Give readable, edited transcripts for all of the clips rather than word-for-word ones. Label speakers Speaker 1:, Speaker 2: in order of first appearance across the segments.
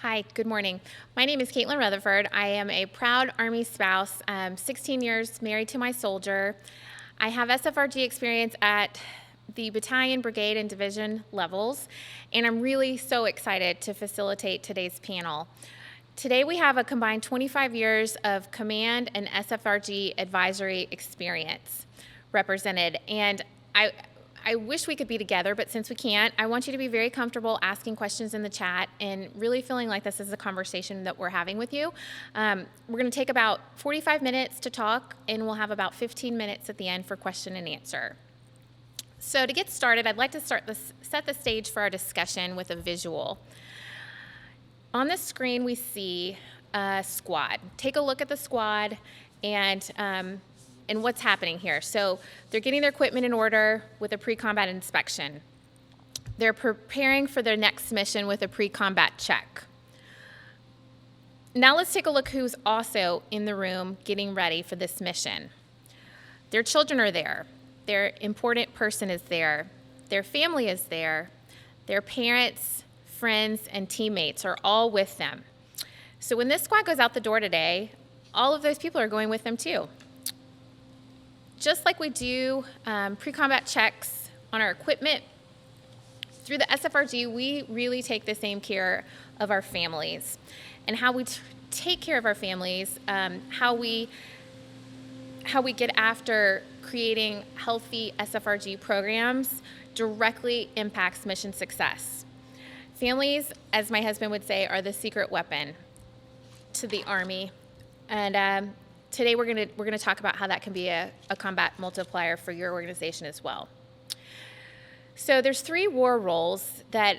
Speaker 1: Hi, good morning. My name is Caitlin Rutherford. I am a proud Army spouse, 16 years married to my soldier. I have SFRG experience at the battalion, brigade, and division levels, and I'm really so excited to facilitate today's panel. Today we have a combined 25 years of command and SFRG advisory experience represented, and I wish we could be together, but since we can't, I want you to be very comfortable asking questions in the chat and really feeling like this is a conversation that we're having with you. We're going to take about 45 minutes to talk, and we'll have about 15 minutes at the end for question and answer. So to get started, I'd like to set the stage for our discussion with a visual. On the screen, we see a squad. Take a look at the squad and what's happening here. So they're getting their equipment in order with a pre-combat inspection. They're preparing for their next mission with a pre-combat check. Now let's take a look who's also in the room getting ready for this mission. Their children are there. Their important person is there. Their family is there. Their parents, friends, and teammates are all with them. So when this squad goes out the door today, all of those people are going with them too. Just like we do pre-combat checks on our equipment, through the SFRG, we really take the same care of our families. And how we take care of our families, how we get after creating healthy SFRG programs directly impacts mission success. Families, as my husband would say, are the secret weapon to the Army. And today we're going to talk about how that can be a combat multiplier for your organization as well. So there's 3 war roles that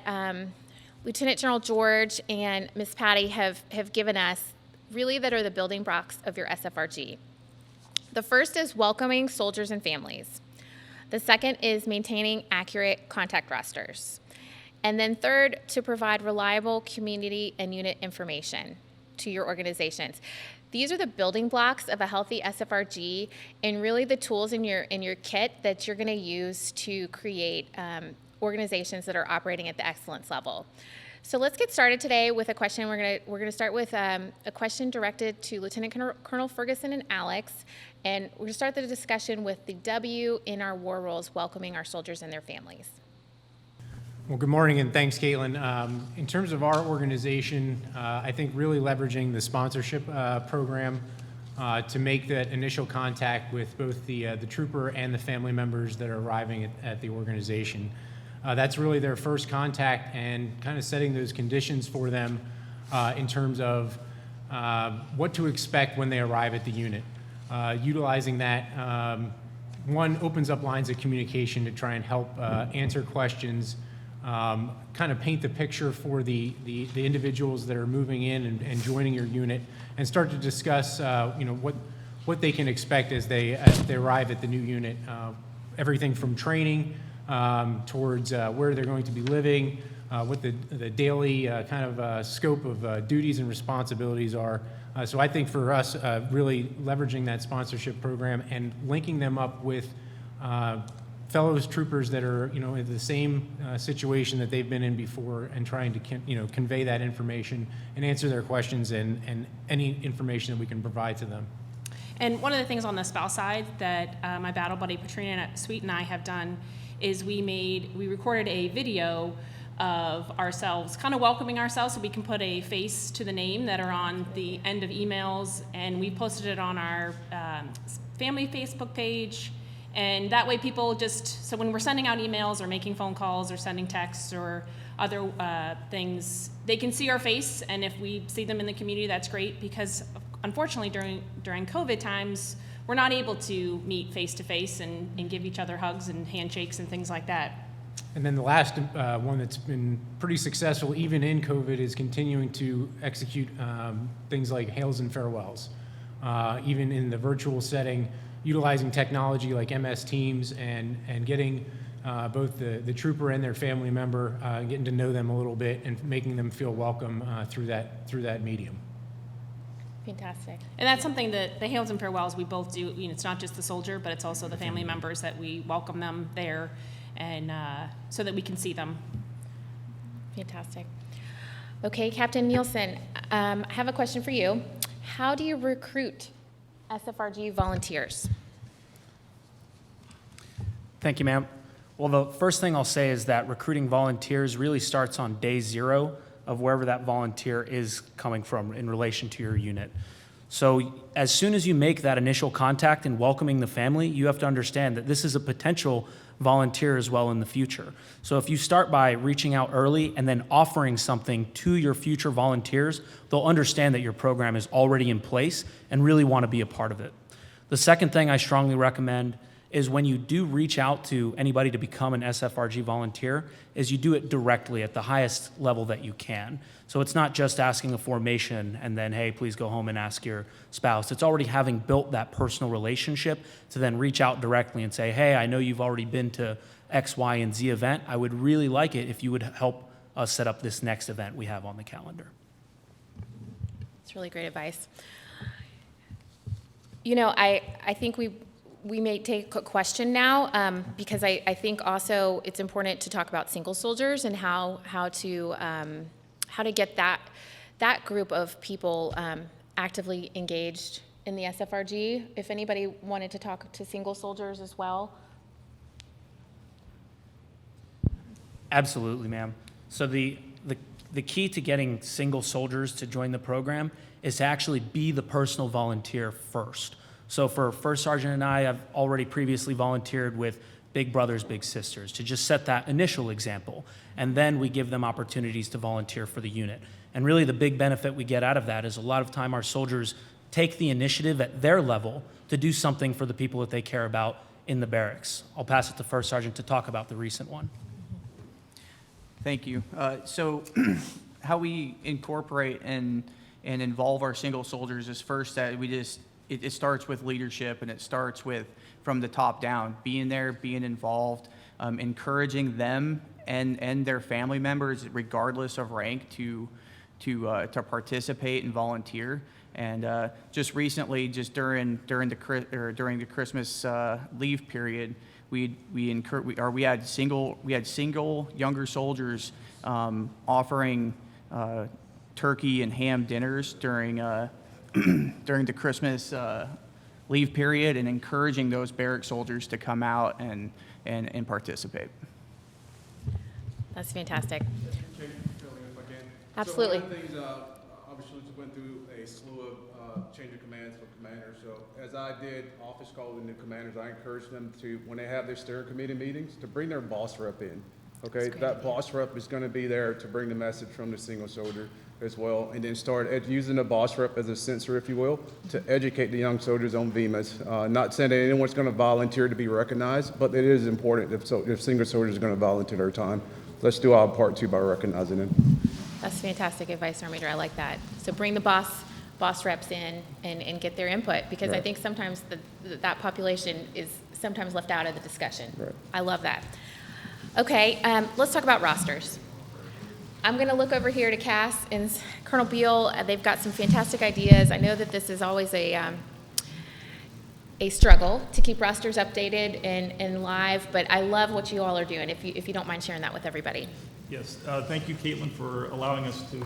Speaker 1: Lieutenant General George and Ms. Patty have given us, really that are the building blocks of your SFRG. The first is welcoming soldiers and families. The second is maintaining accurate contact rosters. And then third, to provide reliable community and unit information to your organizations. These are the building blocks of a healthy SFRG and really the tools in your kit that you're going to use to create organizations that are operating at the excellence level. So let's get started today with a question. We're going to start with a question directed to Lieutenant Colonel Ferguson and Alex, and we're going to start the discussion with the W in our war roles, welcoming our soldiers and their families.
Speaker 2: Well, good morning, and thanks, Caitlin. In terms of our organization, I think really leveraging the sponsorship program to make that initial contact with both the trooper and the family members that are arriving at the organization. That's really their first contact and kind of setting those conditions for them in terms of what to expect when they arrive at the unit. Utilizing that, one, opens up lines of communication to try and help answer questions, kind of paint the picture for the individuals that are moving in and joining your unit, and start to discuss what they can expect as they arrive at the new unit. Everything from training towards where they're going to be living, what the daily kind of scope of duties and responsibilities are. So I think for us, really leveraging that sponsorship program and linking them up with fellow troopers that are, in the same situation that they've been in before, and trying to, convey that information and answer their questions and any information that we can provide to them.
Speaker 3: And one of the things on the spouse side that my battle buddy Patrina Sweet and I have done is we recorded a video of ourselves, kind of welcoming ourselves, so we can put a face to the name that are on the end of emails, and we posted it on our family Facebook page. And that way people so when we're sending out emails or making phone calls or sending texts or other things, they can see our face, and if we see them in the community, that's great, because unfortunately during COVID times, we're not able to meet face-to-face and give each other hugs and handshakes and things like that.
Speaker 2: And then the last one that's been pretty successful even in COVID is continuing to execute things like hails and farewells. Even in the virtual setting, utilizing technology like MS Teams and getting both the trooper and their family member, getting to know them a little bit and making them feel welcome through that medium.
Speaker 1: Fantastic.
Speaker 3: And that's something that the hails and farewells we both do. It's not just the soldier, but it's also the family members that we welcome them there, and so that we can see them.
Speaker 1: Fantastic. Okay, Captain Nielsen, I have a question for you. How do you recruit SFRG volunteers?
Speaker 4: Thank you, ma'am. Well, the first thing I'll say is that recruiting volunteers really starts on day 0 of wherever that volunteer is coming from in relation to your unit. So as soon as you make that initial contact in welcoming the family, you have to understand that this is a potential volunteer as well in the future. So if you start by reaching out early and then offering something to your future volunteers, they'll understand that your program is already in place and really want to be a part of it. The second thing I strongly recommend is when you do reach out to anybody to become an SFRG volunteer, is you do it directly at the highest level that you can. So it's not just asking a formation and then, hey, please go home and ask your spouse. It's already having built that personal relationship to then reach out directly and say, hey, I know you've already been to X, Y, and Z event. I would really like it if you would help us set up this next event we have on the calendar.
Speaker 1: It's really great advice. You know, I think we may take a question now because I think also it's important to talk about single soldiers and how to get that group of people actively engaged in the SFRG. If anybody wanted to talk to single soldiers as well.
Speaker 4: Absolutely, ma'am. So the key to getting single soldiers to join the program is to actually be the personal volunteer first. So for First Sergeant and I have already previously volunteered with Big Brothers, Big Sisters to just set that initial example. And then we give them opportunities to volunteer for the unit. And really the big benefit we get out of that is a lot of time our soldiers take the initiative at their level to do something for the people that they care about in the barracks. I'll pass it to First Sergeant to talk about the recent one.
Speaker 5: Thank you. So how we incorporate and involve our single soldiers is first that it starts with leadership, and it starts with from the top down, being there, being involved, encouraging them and their family members, regardless of rank, to participate and volunteer. And just recently, just during the Christmas leave period, we had single younger soldiers offering turkey and ham dinners during the Christmas leave period, and encouraging those barrack soldiers to come out and participate.
Speaker 1: That's fantastic.
Speaker 6: If I can.
Speaker 1: Absolutely.
Speaker 6: So one of the things, obviously, we went through a slew of change of commands for commanders. So as I did office call with new commanders, I encouraged them to, when they have their steering committee meetings, to bring their boss rep in. Okay, that boss rep is going to be there to bring the message from the single soldier as well, and then start using the boss rep as a censor, if you will, to educate the young soldiers on VMAs. Not saying that anyone's going to volunteer to be recognized, but it is important if single soldiers are going to volunteer their time. Let's do our part too by recognizing them.
Speaker 1: That's fantastic advice, Sergeant Major. I like that. So bring the boss reps in and get their input, because I
Speaker 6: Right.
Speaker 1: think sometimes that population is sometimes left out of the discussion.
Speaker 6: Right.
Speaker 1: I love that. Okay, let's talk about rosters. I'm going to look over here to Cass and Colonel Beal. They've got some fantastic ideas. I know that this is always a struggle to keep rosters updated and live, but I love what you all are doing, if you don't mind sharing that with everybody.
Speaker 7: Yes, thank you, Caitlin, for allowing us to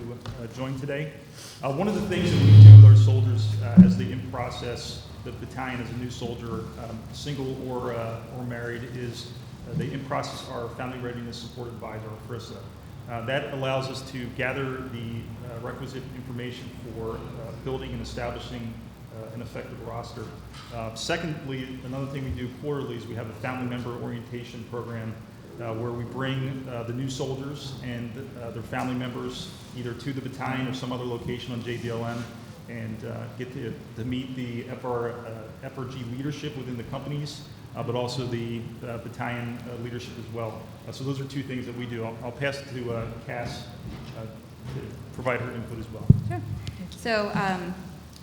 Speaker 7: join today. One of the things that we do with our soldiers as they in process the battalion as a new soldier, single or married, is they in process our Family Readiness Support Advisor, or FRISA. That allows us to gather the requisite information for building and establishing an effective roster. Secondly, another thing we do quarterly is we have a family member orientation program where we bring the new soldiers and their family members either to the battalion or some other location on JDLM and get to meet the FRG leadership within the companies, but also the battalion leadership as well. So those are two things that we do. I'll pass it to Cass to provide her input as well.
Speaker 8: Sure. So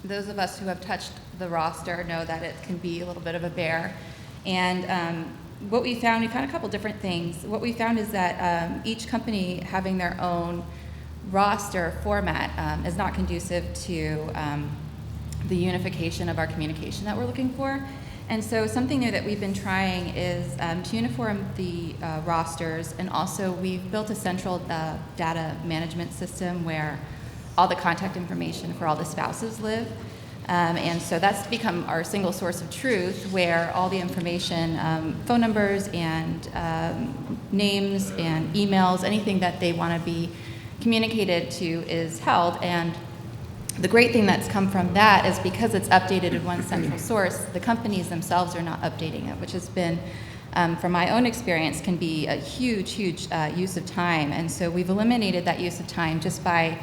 Speaker 8: those of us who have touched the roster know that it can be a little bit of a bear. And what we found a couple different things. What we found is that each company having their own roster format is not conducive to the unification of our communication that we're looking for. And so something new that we've been trying is to uniform the rosters, and also we've built a central data management system where all the contact information for all the spouses live. And so that's become our single source of truth, where all the information, phone numbers and names and emails, anything that they want to be communicated to is held. And the great thing that's come from that is because it's updated in one central source, the companies themselves are not updating it, which has been, from my own experience, can be a huge, huge use of time. And so we've eliminated that use of time just by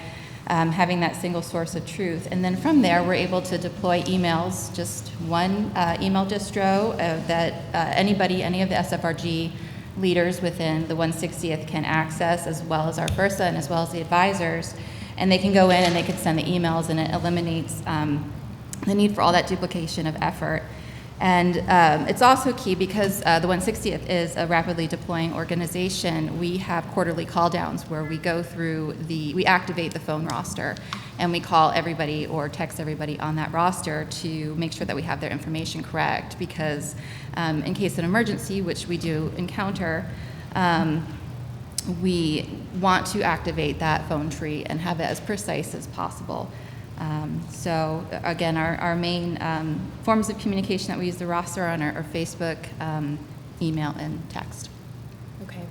Speaker 8: having that single source of truth. And then from there, we're able to deploy emails, just one email distro that anybody, any of the SFRG leaders within the 160th can access, as well as our FIRSA and as well as the advisors. And they can go in and they can send the emails, and it eliminates the need for all that duplication of effort. And it's also key because the 160th is a rapidly deploying organization. We have quarterly call downs where we go through we activate the phone roster, and we call everybody or text everybody on that roster to make sure that we have their information correct, because in case of an emergency, which we do encounter, we want to activate that phone tree and have it as precise as possible. So again, our main forms of communication that we use the roster on are Facebook, email, and text.
Speaker 1: Okay.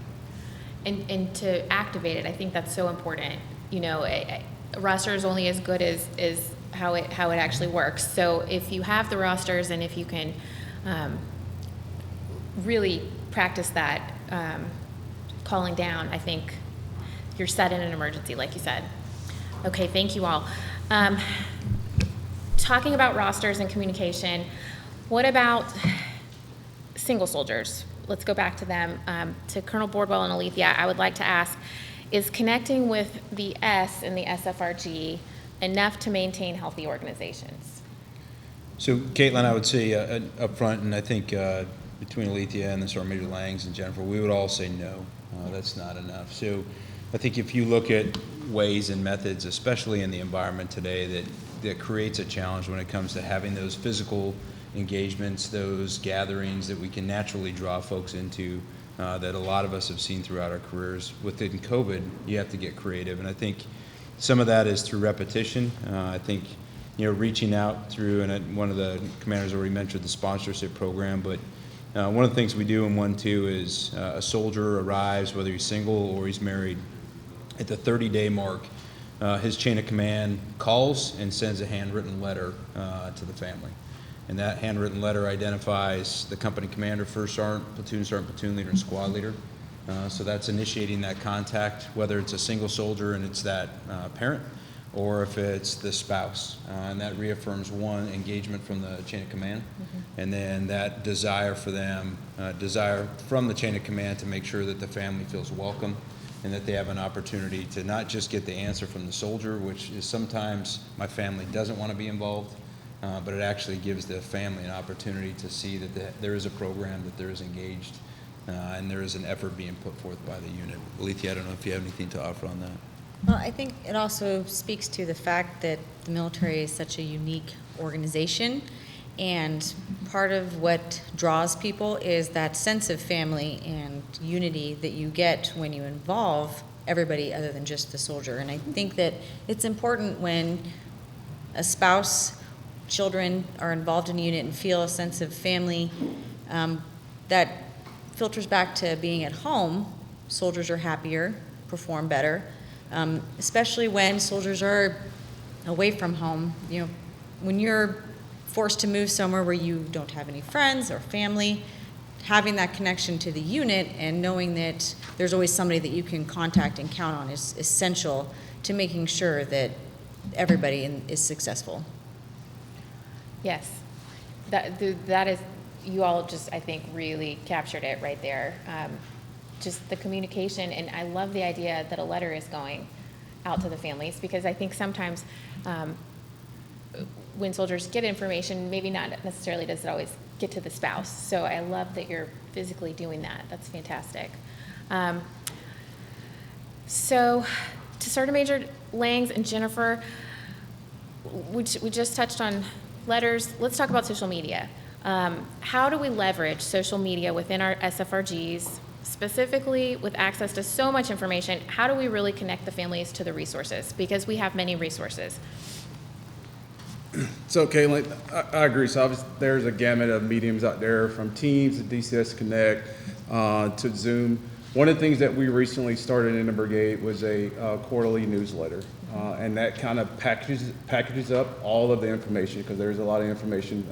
Speaker 1: And to activate it, I think that's so important. You know, a roster is only as good as how it actually works. So if you have the rosters and if you can really practice that calling down, I think you're set in an emergency, like you said. Okay, thank you all. Talking about rosters and communication, what about single soldiers? Let's go back to them. To Colonel Boardwell and Alethea, I would like to ask, is connecting with the S in the SFRG enough to maintain healthy organizations?
Speaker 9: So, Caitlin, I would say up front, and I think between Alethea and the Sergeant Major Langs and Jennifer, we would all say no, that's not enough. So I think if you look at ways and methods, especially in the environment today, that creates a challenge when it comes to having those physical engagements, those gatherings that we can naturally draw folks into, that a lot of us have seen throughout our careers. Within COVID, you have to get creative, and I think some of that is through repetition. I think, you know, reaching out through, and one of the commanders already mentioned the sponsorship program, but one of the things we do in 1-2 is a soldier arrives, whether he's single or he's married, at the 30-day mark, his chain of command calls and sends a handwritten letter to the family. And that handwritten letter identifies the company commander, first sergeant, platoon leader, and squad leader. So that's initiating that contact, whether it's a single soldier and it's that parent, or if it's the spouse. And that reaffirms, one, engagement from the chain of command, and then that desire for them, desire from the chain of command to make sure that the family feels welcome and that they have an opportunity to not just get the answer from the soldier, which is sometimes my family doesn't want to be involved, but it actually gives the family an opportunity to see that there is a program, that there is engaged, and there is an effort being put forth by the unit. Alethea, I don't know if you have anything to offer on that.
Speaker 10: Well, I think it also speaks to the fact that the military is such a unique organization, and part of what draws people is that sense of family and unity that you get when you involve everybody other than just the soldier. And I think that it's important when a spouse, children are involved in a unit and feel a sense of family, that filters back to being at home. Soldiers are happier, perform better, especially when soldiers are away from home. You know, when you're forced to move somewhere where you don't have any friends or family, having that connection to the unit and knowing that there's always somebody that you can contact and count on is essential to making sure that everybody is successful.
Speaker 1: Yes, that is, you all just, I think, really captured it right there. Just the communication, and I love the idea that a letter is going out to the families, because I think sometimes when soldiers get information, maybe not necessarily does it always get to the spouse. So I love that you're physically doing that. That's fantastic. So to Sergeant Major Langs and Jennifer, we just touched on letters. Let's talk about social media. How do we leverage social media within our SFRGs, specifically with access to so much information? How do we really connect the families to the resources? Because we have many resources.
Speaker 6: So Caitlin, I agree. So obviously there's a gamut of mediums out there, from Teams to DCS Connect to Zoom. One of the things that we recently started in the brigade was a quarterly newsletter, and that kind of packages up all of the information, because there's a lot of information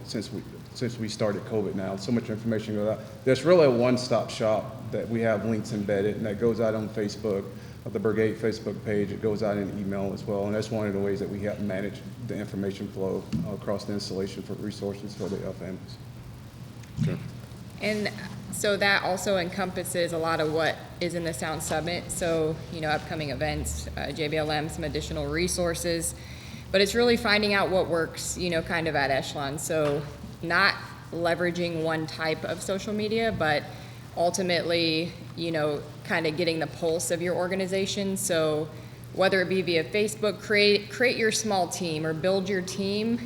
Speaker 6: since we started COVID now. So much information goes out. There's really a one-stop shop that we have links embedded, and that goes out on Facebook, the brigade Facebook page. It goes out in email as well, and that's one of the ways that we have to manage the information flow across the installation for resources for the families. Sure.
Speaker 11: And so that also encompasses a lot of what is in the Sound Summit. So, upcoming events, JBLM, some additional resources, but it's really finding out what works, kind of at echelon. So not leveraging one type of social media, but ultimately, kind of getting the pulse of your organization. So whether it be via Facebook, create your small team or build your team,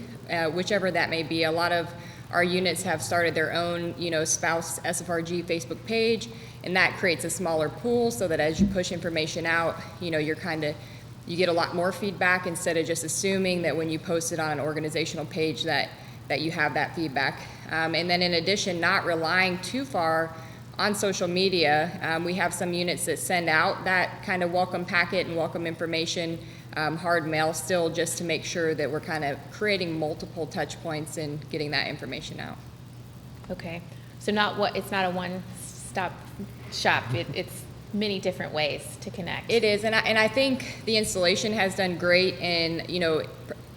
Speaker 11: whichever that may be. A lot of our units have started their own, spouse SFRG Facebook page, and that creates a smaller pool so that as you push information out, you get a lot more feedback instead of just assuming that when you post it on an organizational page that you have that feedback. And then in addition, not relying too far on social media. We have some units that send out that kind of welcome packet and welcome information, hard mail still, just to make sure that we're kind of creating multiple touch points and getting that information out.
Speaker 1: Okay, so it's not a one-stop shop. It's many different ways to connect.
Speaker 11: It is, and I think the installation has done great. And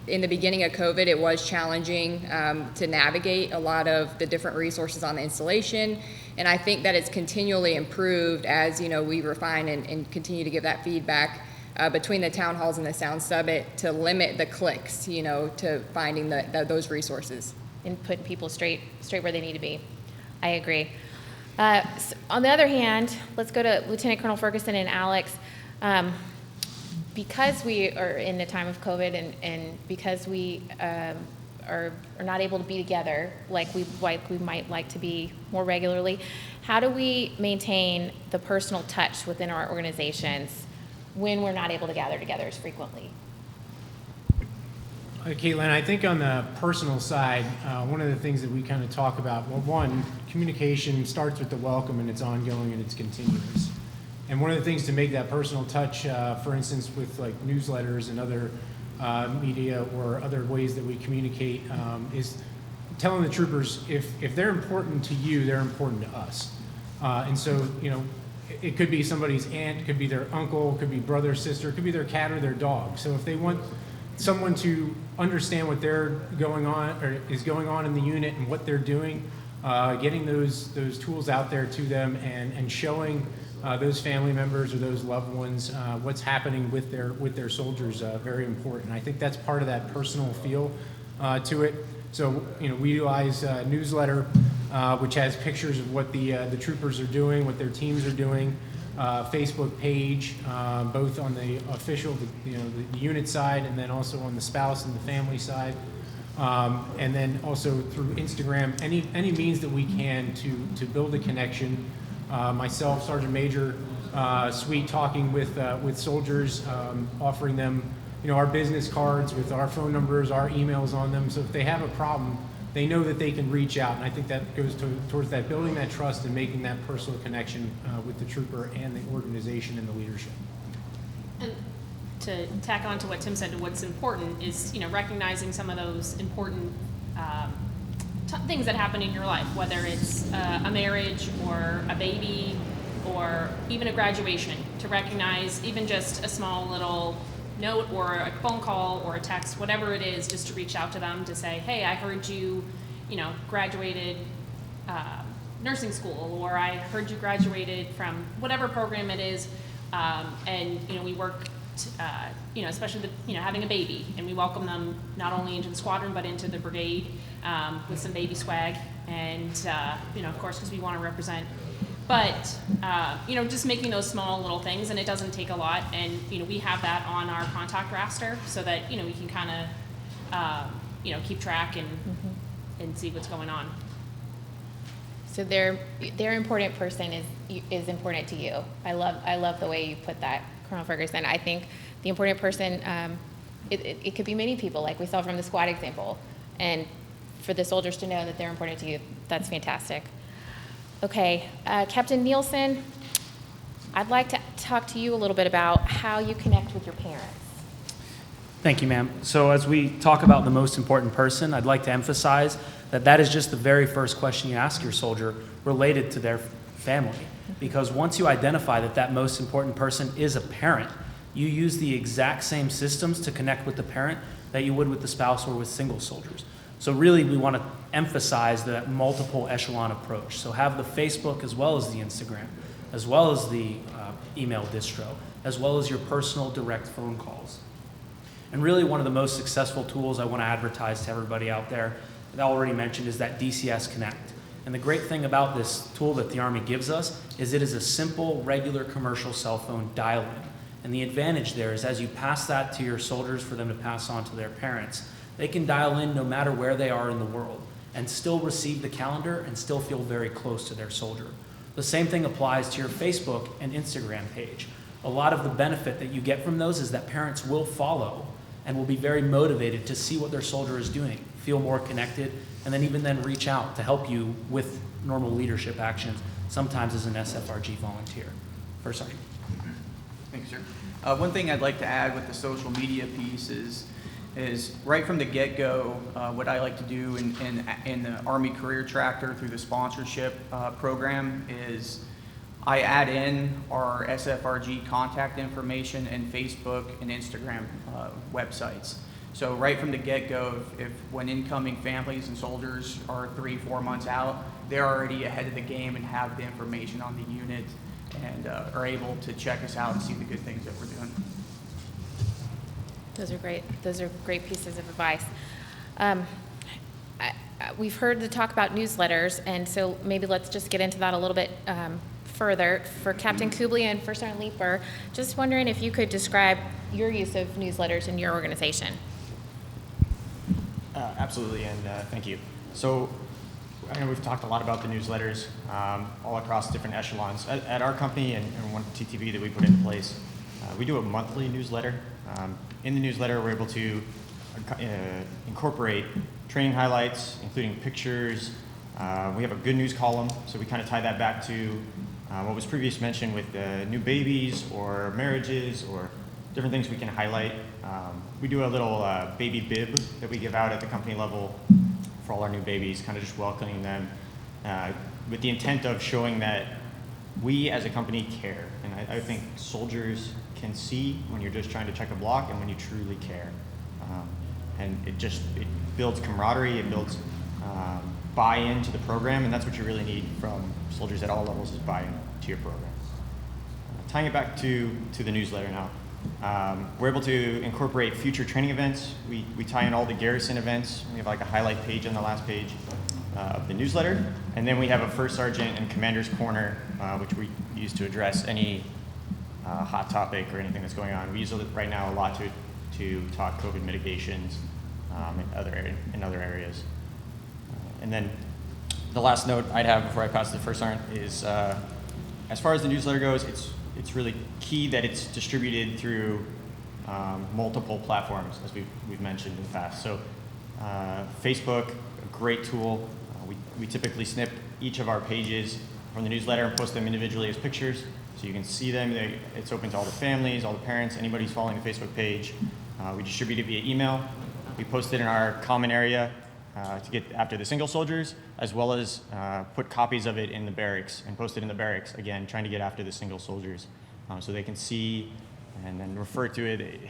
Speaker 11: in the beginning of COVID, it was challenging to navigate a lot of the different resources on the installation. And I think that it's continually improved as, we refine and continue to give that feedback between the town halls and the Sound Summit to limit the clicks, to finding those resources.
Speaker 1: And putting people straight where they need to be. I agree. So on the other hand, let's go to Lieutenant Colonel Ferguson and Alex. Because we are in the time of COVID and because we are not able to be together like we might like to be more regularly, how do we maintain the personal touch within our organizations when we're not able to gather together as frequently?
Speaker 2: Caitlin, I think on the personal side, one of the things that we kind of talk about, well, one, communication starts with the welcome, and it's ongoing and it's continuous. And one of the things to make that personal touch, for instance, with like newsletters and other media or other ways that we communicate, is telling the troopers if they're important to you, they're important to us. And so, it could be somebody's aunt, it could be their uncle, it could be brother, sister, it could be their cat or their dog. So if they want someone to understand what they're going on or is going on in the unit and what they're doing, getting those tools out there to them and showing those family members or those loved ones what's happening with their soldiers, very important. I think that's part of that personal feel to it. So we utilize a newsletter which has pictures of what the troopers are doing, what their teams are doing. Facebook page, both on the official, the unit side, and then also on the spouse and the family side, and then also through Instagram. Any means that we can to build a connection. Myself, Sergeant Major, Sweet, talking with soldiers, offering them, our business cards with our phone numbers, our emails on them. So if they have a problem, they know that they can reach out. And I think that goes towards that building that trust and making that personal connection with the trooper and the organization and the leadership.
Speaker 3: And to tack on to what Tim said, what's important is, recognizing some of those important things that happen in your life, whether it's a marriage or a baby or even a graduation, to recognize even just a small little note or a phone call or a text, whatever it is, just to reach out to them to say, hey, I heard you, graduated nursing school, or I heard you graduated from whatever program it is, and we work, especially having a baby, and we welcome them not only into the squadron but into the brigade with some baby swag, and of course, because we want to represent. But, just making those small little things, and it doesn't take a lot, and, we have that on our contact roster so that, we can kind of, keep track and and see what's going on.
Speaker 1: So their important person is important to you. I love the way you put that, Colonel Ferguson. I think the important person, it could be many people, like we saw from the squad example, and for the soldiers to know that they're important to you, that's fantastic. Okay, Captain Nielsen, I'd like to talk to you a little bit about how you connect with your parents.
Speaker 4: Thank you, ma'am. So as we talk about the most important person, I'd like to emphasize that that is just the very first question you ask your soldier related to their family. Because once you identify that that most important person is a parent, you use the exact same systems to connect with the parent that you would with the spouse or with single soldiers. So really, we want to emphasize that multiple echelon approach. So have the Facebook as well as the Instagram, as well as the email distro, as well as your personal direct phone calls. And really, one of the most successful tools I want to advertise to everybody out there that I already mentioned is that DCS Connect. And the great thing about this tool that the Army gives us is it is a simple, regular commercial cell phone dial-in. And the advantage there is as you pass that to your soldiers for them to pass on to their parents, they can dial in no matter where they are in the world and still receive the calendar and still feel very close to their soldier. The same thing applies to your Facebook and Instagram page. A lot of the benefit that you get from those is that parents will follow and will be very motivated to see what their soldier is doing, feel more connected, and then even then reach out to help you with normal leadership actions, sometimes as an SFRG volunteer. First Sergeant.
Speaker 5: Thanks, sir. One thing I'd like to add with the social media piece is right from the get-go, what I like to do in the Army Career Tractor through the sponsorship program is I add in our SFRG contact information and Facebook and Instagram websites. So right from the get-go, if when incoming families and soldiers are 3-4 months out, they're already ahead of the game and have the information on the unit and are able to check us out and see the good things that we're doing.
Speaker 1: Those are great. Those are great pieces of advice. We've heard the talk about newsletters, and so maybe let's just get into that a little bit further. For Captain Kubley and First Sergeant Leeper, just wondering if you could describe your use of newsletters in your organization.
Speaker 12: Absolutely, and thank you. So I know we've talked a lot about the newsletters all across different echelons. At our company and one TTV that we put into place, we do a monthly newsletter. In the newsletter, we're able to incorporate training highlights, including pictures. We have a good news column, so we kind of tie that back to what was previously mentioned with new babies or marriages or different things we can highlight. We do a little baby bib that we give out at the company level for all our new babies, kind of just welcoming them with the intent of showing that we as a company care. And I think soldiers can see when you're just trying to check a block and when you truly care. And it builds camaraderie, it builds buy-in to the program, and that's what you really need from soldiers at all levels is buy-in to your program. Tying it back to the newsletter now. We're able to incorporate future training events. We tie in all the garrison events. We have like a highlight page on the last page of the newsletter. And then we have a First Sergeant and Commander's Corner, which we use to address any hot topic or anything that's going on. We use it right now a lot to talk COVID mitigations in other areas. And then the last note I'd have before I pass to the First Sergeant is, as far as the newsletter goes, it's really key that it's distributed through multiple platforms, as we've mentioned in the past. So Facebook, a great tool. We typically snip each of our pages from the newsletter and post them individually as pictures, so you can see them. It's open to all the families, all the parents, anybody who's following the Facebook page. We distribute it via email. We post it in our common area to get after the single soldiers, as well as put copies of it in the barracks and post it in the barracks, again, trying to get after the single soldiers so they can see and then refer to it.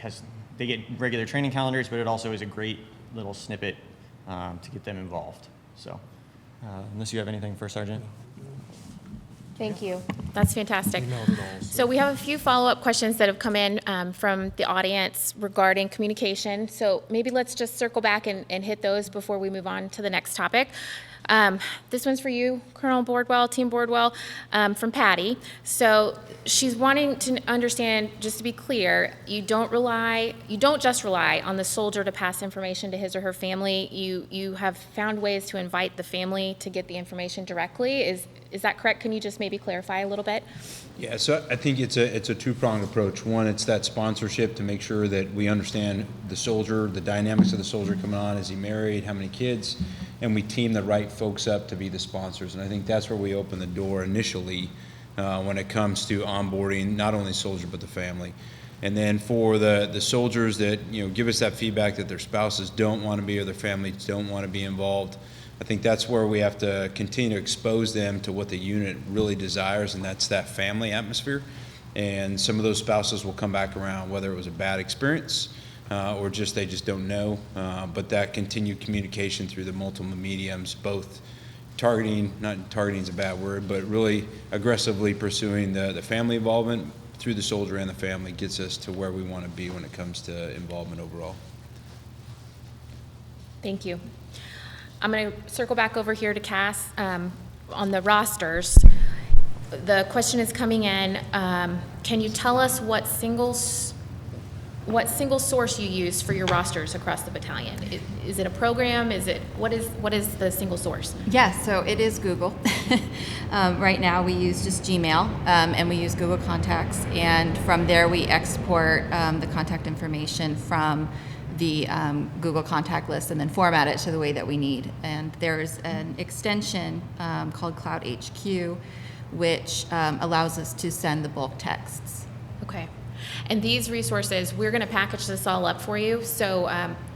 Speaker 12: They get regular training calendars, but it also is a great little snippet to get them involved. So unless you have anything, First Sergeant.
Speaker 1: Thank you. That's fantastic. So we have a few follow-up questions that have come in from the audience regarding communication. So maybe let's just circle back and hit those before we move on to the next topic. This one's for you, Colonel Boardwell, Team Boardwell, from Patty. So she's wanting to understand, just to be clear, you don't just rely on the soldier to pass information to his or her family. You have found ways to invite the family to get the information directly. Is that correct? Can you just maybe clarify a little bit?
Speaker 9: Yeah, so I think it's a two-pronged approach. One, it's that sponsorship to make sure that we understand the soldier, the dynamics of the soldier coming on. Is he married? How many kids? And we team the right folks up to be the sponsors. And I think that's where we open the door initially when it comes to onboarding not only the soldier but the family. And then for the soldiers that give us that feedback that their spouses don't want to be or their families don't want to be involved, I think that's where we have to continue to expose them to what the unit really desires, and that's that family atmosphere. And some of those spouses will come back around, whether it was a bad experience or they just don't know. But that continued communication through the multiple mediums, both not targeting is a bad word, but really aggressively pursuing the family involvement through the soldier and the family gets us to where we want to be when it comes to involvement overall.
Speaker 1: Thank you. I'm going to circle back over here to Cass on the rosters. The question is coming in. Can you tell us what single source you use for your rosters across the battalion? Is it a program? What is the single source?
Speaker 8: Yes, so it is Google. Right now we use just Gmail, and we use Google Contacts, and from there we export the contact information from the Google contact list and then format it to the way that we need. And there's an extension called Cloud HQ, which allows us to send the bulk texts.
Speaker 1: Okay. And these resources, we're going to package this all up for you. So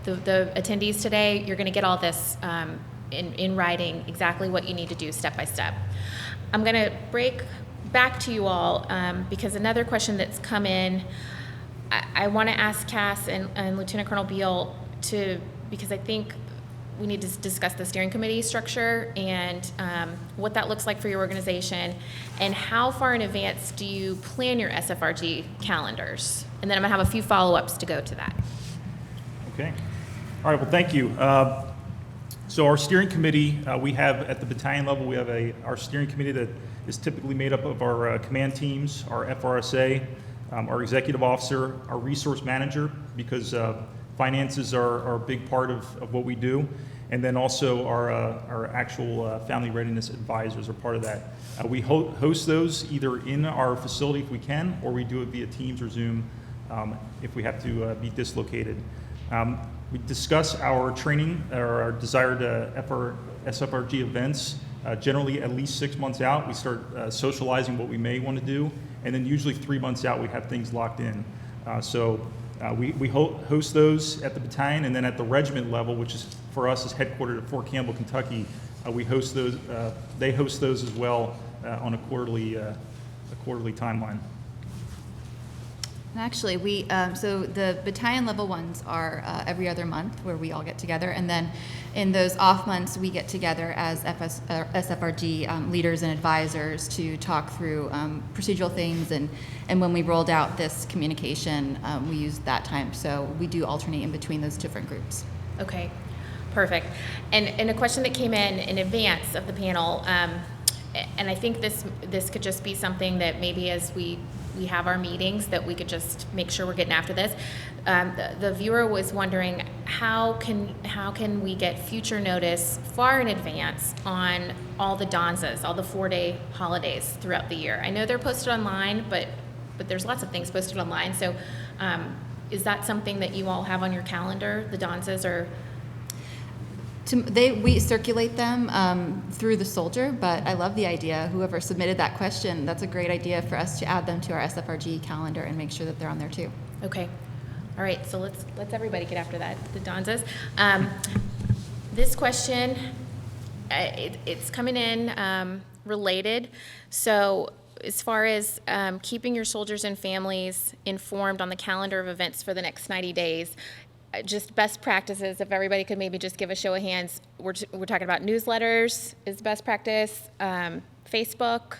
Speaker 1: the attendees today, you're going to get all this in writing, exactly what you need to do step by step. I'm going to break back to you all because another question that's come in, I want to ask Cass and Lieutenant Colonel Beal because I think we need to discuss the steering committee structure and what that looks like for your organization, and how far in advance do you plan your SFRG calendars? And then I'm going to have a few follow-ups to go to that.
Speaker 7: Okay. All right, well, thank you. So our steering committee, we have at the battalion level, we have our steering committee that is typically made up of our command teams, our FRSA, our executive officer, our resource manager, because finances are a big part of what we do, and then also our actual family readiness advisors are part of that. We host those either in our facility if we can, or we do it via Teams or Zoom if we have to be dislocated. We discuss our training or our desired SFRG events generally at least 6 months out. We start socializing what we may want to do, and then usually 3 months out we have things locked in. We host those at the battalion, and then at the regiment level, which is for us is headquartered at Fort Campbell, Kentucky, we host those. They host those as well on a quarterly timeline.
Speaker 8: Actually, so the battalion level ones are every other month where we all get together, and then in those off months we get together as SFRG leaders and advisors to talk through procedural things, and when we rolled out this communication, we used that time. So we do alternate in between those different groups.
Speaker 1: Okay, perfect. And a question that came in advance of the panel, and I think this could just be something that maybe as we have our meetings that we could just make sure we're getting after this. The viewer was wondering how can we get future notice far in advance on all the danzas, all the 4-day holidays throughout the year. I know they're posted online, but there's lots of things posted online. So is that something that you all have on your calendar, the danzas, or?
Speaker 8: We circulate them through the soldier, but I love the idea. Whoever submitted that question, that's a great idea for us to add them to our SFRG calendar and make sure that they're on there too.
Speaker 1: Okay. All right, so let's everybody get after that, the danzas. This question, it's coming in related. So as far as keeping your soldiers and families informed on the calendar of events for the next 90 days, just best practices, if everybody could maybe just give a show of hands. We're talking about newsletters is best practice, Facebook,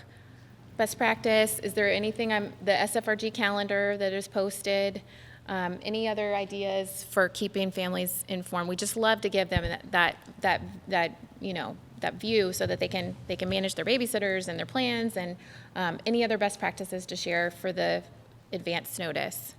Speaker 1: best practice. Is there anything the SFRG calendar that is posted? Any other ideas for keeping families informed? We just love to give them that that view so that they can manage their babysitters and their plans, and any other best practices to share for the advance notice?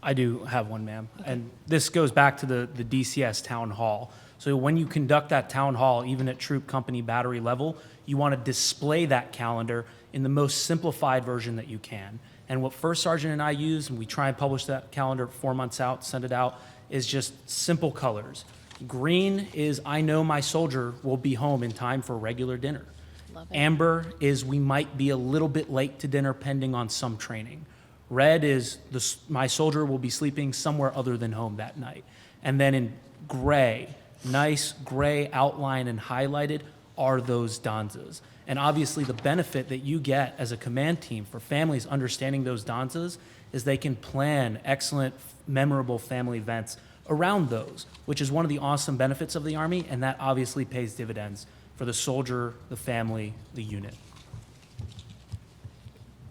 Speaker 4: I do have one, ma'am. And this goes back to the DCS town hall. So when you conduct that town hall, even at troop company battery level, you want to display that calendar in the most simplified version that you can. And what First Sergeant and I use, and we try and publish that calendar 4 months out, send it out, is just simple colors. Green is, I know my soldier will be home in time for regular dinner.
Speaker 1: Love it.
Speaker 4: Amber is, we might be a little bit late to dinner pending on some training. Red is, my soldier will be sleeping somewhere other than home that night. And then in gray, nice gray outline and highlighted, are those danzas. And obviously the benefit that you get as a command team for families understanding those danzas is they can plan excellent, memorable family events around those, which is one of the awesome benefits of the Army, and that obviously pays dividends for the soldier, the family, the unit.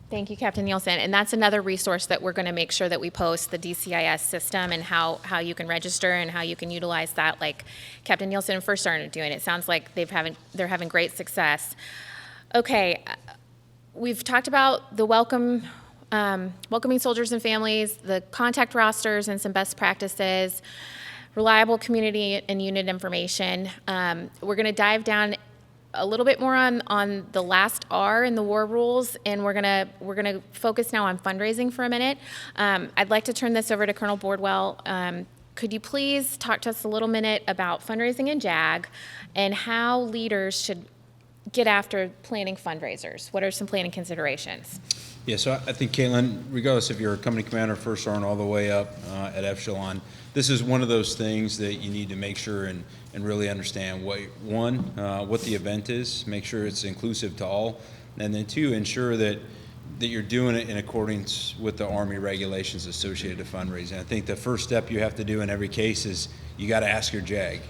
Speaker 1: Thank you, Captain Nielsen. And that's another resource that we're going to make sure that we post, the DCIS system and how you can register and how you can utilize that, like Captain Nielsen and First Sergeant are doing. It sounds like they're having great success. Okay, we've talked about the welcoming soldiers and families, the contact rosters and some best practices, reliable community and unit information. We're going to dive down a little bit more on the last R in the war rules, and we're gonna focus now on fundraising for a minute. I'd like to turn this over to Colonel Boardwell. Could you please talk to us a little minute about fundraising in JAG and how leaders should get after planning fundraisers? What are some planning considerations?
Speaker 9: Yeah, so I think, Caitlin, regardless if you're a company commander, first sergeant, all the way up at echelon, this is one of those things that you need to make sure and really understand what the event is, make sure it's inclusive to all, and then two, ensure that you're doing it in accordance with the Army regulations associated to fundraising. I think the first step you have to do in every case is you got to ask your JAG.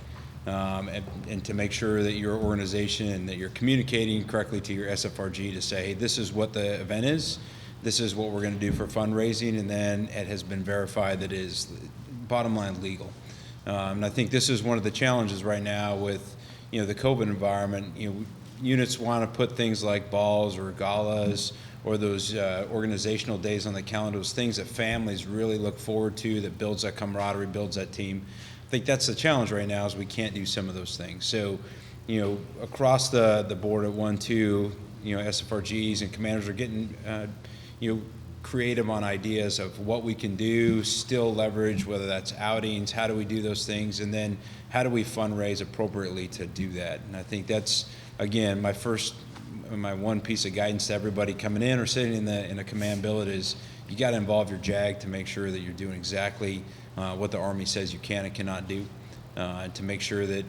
Speaker 9: And to make sure that your organization and that you're communicating correctly to your SFRG to say, hey, this is what the event is, this is what we're going to do for fundraising, and then it has been verified that it is, bottom line, legal. And I think this is one of the challenges right now with, the COVID environment. Units want to put things like balls or galas or those organizational days on the calendar, those things that families really look forward to, that builds that camaraderie, builds that team. I think that's the challenge right now, is we can't do some of those things. So, across the board at 1-2, SFRGs and commanders are getting, creative on ideas of what we can do, still leverage, whether that's outings, how do we do those things, and then how do we fundraise appropriately to do that. And I think that's, again, my one piece of guidance to everybody coming in or sitting in a command billet is you got to involve your JAG to make sure that you're doing exactly what the Army says you can and cannot do, to make sure that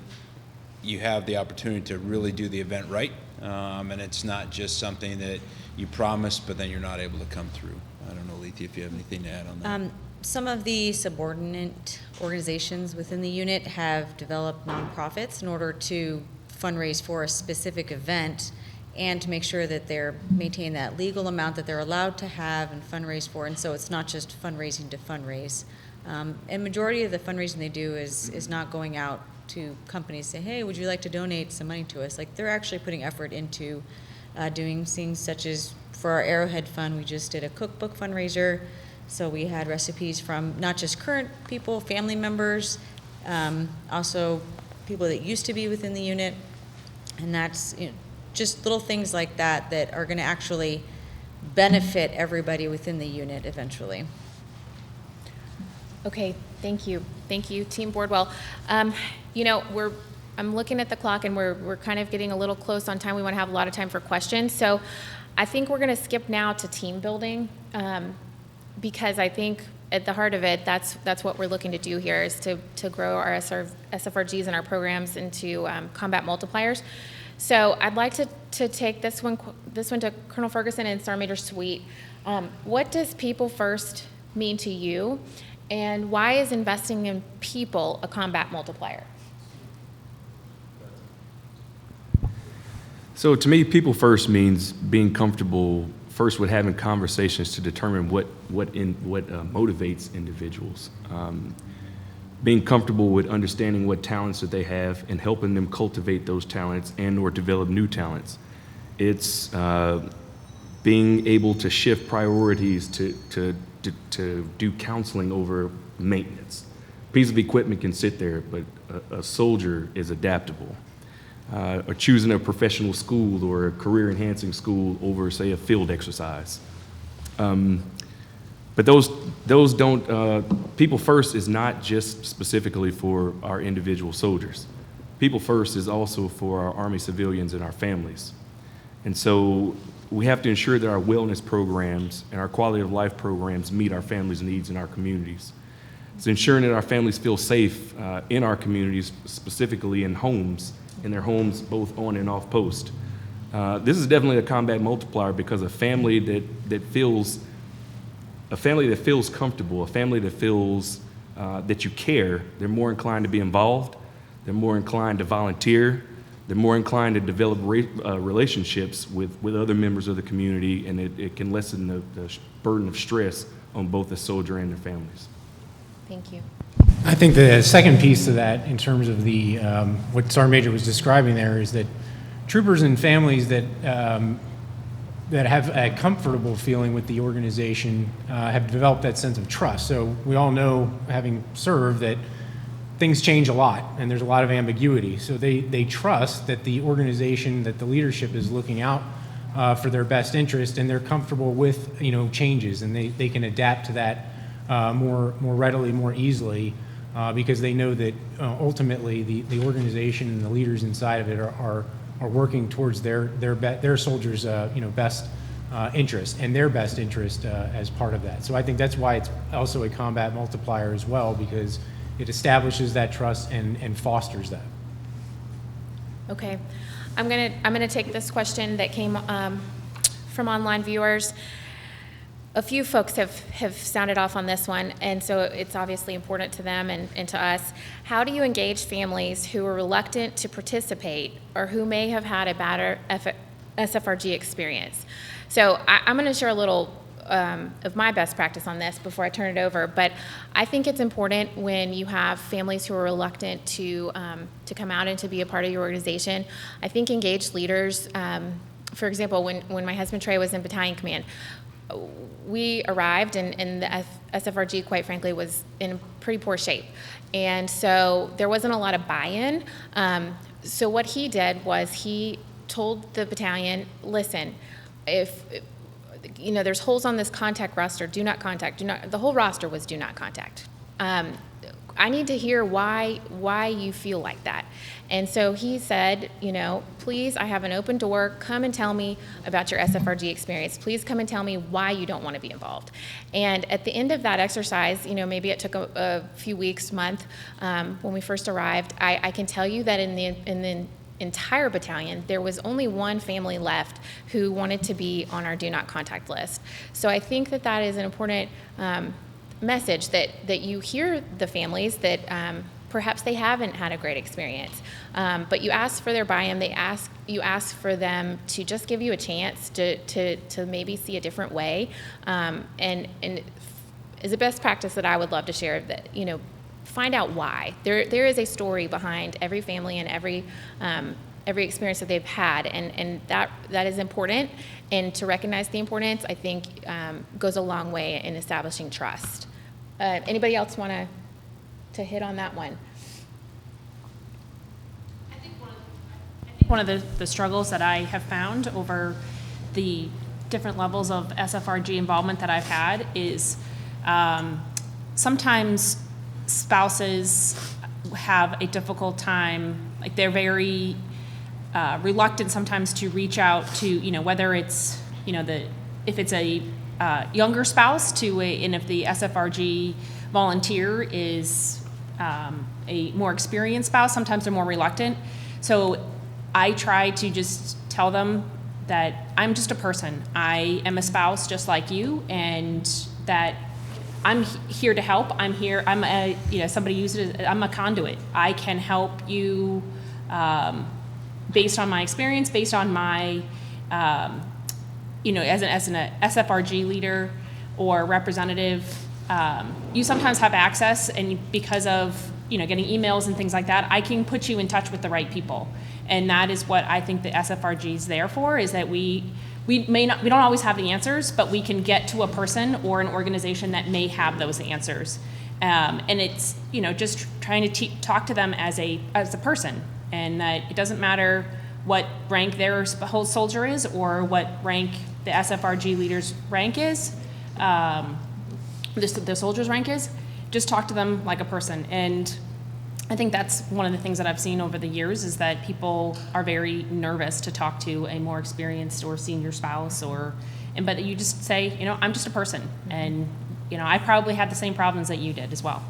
Speaker 9: you have the opportunity to really do the event right, and it's not just something that you promise but then you're not able to come through. I don't know, Lethea, if you have anything to add on that.
Speaker 10: Some of the subordinate organizations within the unit have developed nonprofits in order to fundraise for a specific event and to make sure that they're maintaining that legal amount that they're allowed to have and fundraise for, and so it's not just fundraising to fundraise. And majority of the fundraising they do is not going out to companies, say, hey, would you like to donate some money to us? Like, they're actually putting effort into doing things such as, for our Arrowhead Fund, we just did a cookbook fundraiser. So we had recipes from not just current people, family members, also people that used to be within the unit. And that's just little things like that that are going to actually benefit everybody within the unit eventually.
Speaker 1: Okay, thank you. Thank you, Team Boardwell. I'm looking at the clock and we're kind of getting a little close on time. We want to have a lot of time for questions. So I think we're going to skip now to team building, because I think at the heart of it, that's what we're looking to do here, is to grow our SFRGs and our programs into combat multipliers. So I'd like to take this one to Colonel Ferguson and Sergeant Major Sweet. What does people first mean to you, and why is investing in people a combat multiplier?
Speaker 13: So to me, people first means being comfortable first with having conversations to determine what motivates individuals. being comfortable with understanding what talents that they have and helping them cultivate those talents and or develop new talents. It's being able to shift priorities to do counseling over maintenance. A piece of equipment can sit there, but a soldier is adaptable. Or choosing a professional school or a career-enhancing school over, say, a field exercise. But those don't, People First is not just specifically for our individual soldiers. People First is also for our Army civilians and our families. And so we have to ensure that our wellness programs and our quality of life programs meet our families' needs in our communities. It's ensuring that our families feel safe in our communities, specifically in homes, in their homes both on and off post. This is definitely a combat multiplier because a family that feels comfortable, a family that feels that you care, they're more inclined to be involved, they're more inclined to volunteer, they're more inclined to develop relationships with other members of the community, and it can lessen the burden of stress on both the soldier and their families.
Speaker 1: Thank you.
Speaker 2: I think the second piece to that, in terms of the what Sergeant Major was describing there, is that troopers and families that have a comfortable feeling with the organization have developed that sense of trust. So we all know, having served, that things change a lot and there's a lot of ambiguity. So they trust that the organization, that the leadership is looking out for their best interest, and they're comfortable with changes, and they can adapt to that more readily, more easily, because they know that ultimately the organization and the leaders inside of it are working towards their soldiers' best interest and their best interest as part of that. So I think that's why it's also a combat multiplier as well, because it establishes that trust and fosters that.
Speaker 1: Okay, I'm gonna take this question that came from online viewers. A few folks have sounded off on this one, and so it's obviously important to them and to us. How do you engage families who are reluctant to participate or who may have had a bad SFRG experience? So I'm going to share a little of my best practice on this before I turn it over, but I think it's important when you have families who are reluctant to come out and to be a part of your organization. I think engaged leaders, for example, when my husband Trey was in battalion command, we arrived and the SFRG, quite frankly, was in pretty poor shape. And so there wasn't a lot of buy-in. So what he did was he told the battalion, listen, if there's holes on this contact roster, do not contact, the whole roster was do not contact. I need to hear why you feel like that. And so he said, please, I have an open door. Come and tell me about your SFRG experience. Please come and tell me why you don't want to be involved. And at the end of that exercise, maybe it took a few weeks, month, when we first arrived, I can tell you that in the entire battalion, there was only one family left who wanted to be on our do not contact list. So I think that is an important message, that you hear the families that perhaps they haven't had a great experience, but you ask for their buy-in. You ask for them to just give you a chance to maybe see a different way, and is a best practice that I would love to share, that find out why. There is a story behind every family and every experience that they've had, and that is important. And to recognize the importance, I think, goes a long way in establishing trust. Anybody else want to hit on that one?
Speaker 3: I think one of the struggles that I have found over the different levels of SFRG involvement that I've had is sometimes spouses have a difficult time, like they're very reluctant sometimes to reach out to, whether it's, if it's a younger spouse and if the SFRG volunteer is a more experienced spouse, sometimes they're more reluctant. So I try to just tell them that I'm just a person. I am a spouse just like you, and that I'm here to help. I'm here. I'm somebody used it as, I'm a conduit. I can help you based on my experience, based on my, as an SFRG leader or representative. You sometimes have access, and because of getting emails and things like that, I can put you in touch with the right people. And that is what I think the SFRG is there for, is that we don't always have the answers, but we can get to a person or an organization that may have those answers. And it's, just trying to talk to them as a person, and that it doesn't matter what rank their whole soldier is or what rank the SFRG leader's rank is, the soldier's rank is. Just talk to them like a person. And I think that's one of the things that I've seen over the years, is that people are very nervous to talk to a more experienced or senior spouse, but you just say, I'm just a person, and I probably had the same problems that you did as well.